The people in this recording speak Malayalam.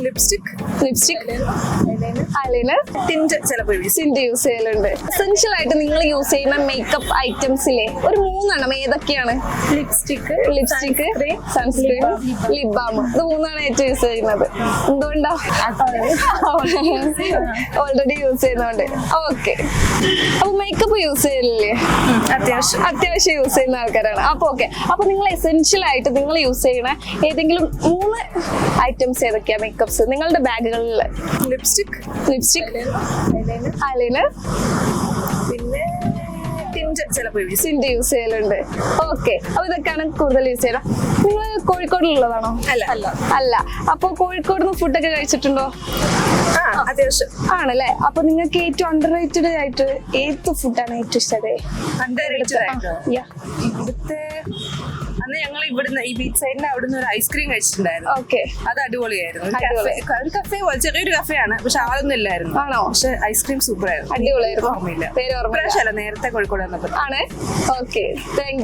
ലിപ്സ്റ്റിക്, ഐലൈനർ, ടിന്റ് ചിലപ്പോൾ യൂസ് ടിന്റ് യൂസ് ചെയ്യലുണ്ട്. എസെൻഷ്യൽ ആയിട്ട് നിങ്ങൾ യൂസ് ചെയ്യുന്ന മേക്കപ്പ് ഐറ്റംസിലെ ഒരു 3 ഏതൊക്കെയാണ്? Lipstick, lipstick, sunscreen, lip balm. ഇത് 3 ഏറ്റവും യൂസ് ചെയ്യുന്നത്. എന്തുകൊണ്ടാ? ഓൾറെഡി യൂസ് ചെയ്യുന്നോണ്ട്. ഓക്കെ. അപ്പൊ മേക്കപ്പ് യൂസ് ചെയ്യലില്ലേ? അത്യാവശ്യം യൂസ് ചെയ്യുന്ന ആൾക്കാരാണ്. അപ്പൊ ഓക്കെ. അപ്പൊ നിങ്ങൾ എസെൻഷ്യൽ ആയിട്ട് നിങ്ങൾ യൂസ് ചെയ്യണ ഏതെങ്കിലും 3 ഐറ്റംസ് ഏതൊക്കെയാ മേക്കപ്സ് നിങ്ങളുടെ ബാഗുകളിൽ? ലിപ്സ്റ്റിക്, ഐലൈനർ, പിന്നെ ടിന്റ് ചിലപ്പോൾ യൂസ് ടിന്റ് യൂസ് ചെയ്യലുണ്ട്. ഓക്കെ. അപ്പൊ ഇതൊക്കെയാണ് കൂടുതൽ യൂസ് ചെയ്യണം. നിങ്ങൾ കോഴിക്കോടുള്ളതാണോ? അല്ല. അപ്പൊ കോഴിക്കോട് നിന്ന് ഫുഡൊക്കെ കഴിച്ചിട്ടുണ്ടോ? അത്യാവശ്യം ആണല്ലേ. അപ്പൊ നിങ്ങൾക്ക് ഏറ്റവും അണ്ടർ റേറ്റഡ് ആയിട്ട് ഏത് ഫുഡാണ് ഏറ്റവും ഇഷ്ടത്? ഇവിടുത്തെ അന്ന് ഞങ്ങൾ ഇവിടുന്ന് ഈ ബീച്ച് സൈഡിന്റെ അവിടുന്ന് ഒരു ഐസ്ക്രീം കഴിച്ചിട്ടുണ്ടായിരുന്നു. ഓക്കെ. അത് അടിപൊളിയായിരുന്നു. ഒരു കഫേ പോലെ ചെറിയൊരു കഫേയാണ്, പക്ഷെ ആളൊന്നും ഇല്ലായിരുന്നു. ആണോ? പക്ഷെ ഐസ്ക്രീം സൂപ്പർ ആയിരുന്നു. അടിപൊളിയായിരുന്നു. ഓർമ്മയില്ല. പേര് ഓർമ്മ നേരത്തെ കോഴിക്കോട് വന്നപ്പോൾ ആണ്. ഓക്കെ. താങ്ക്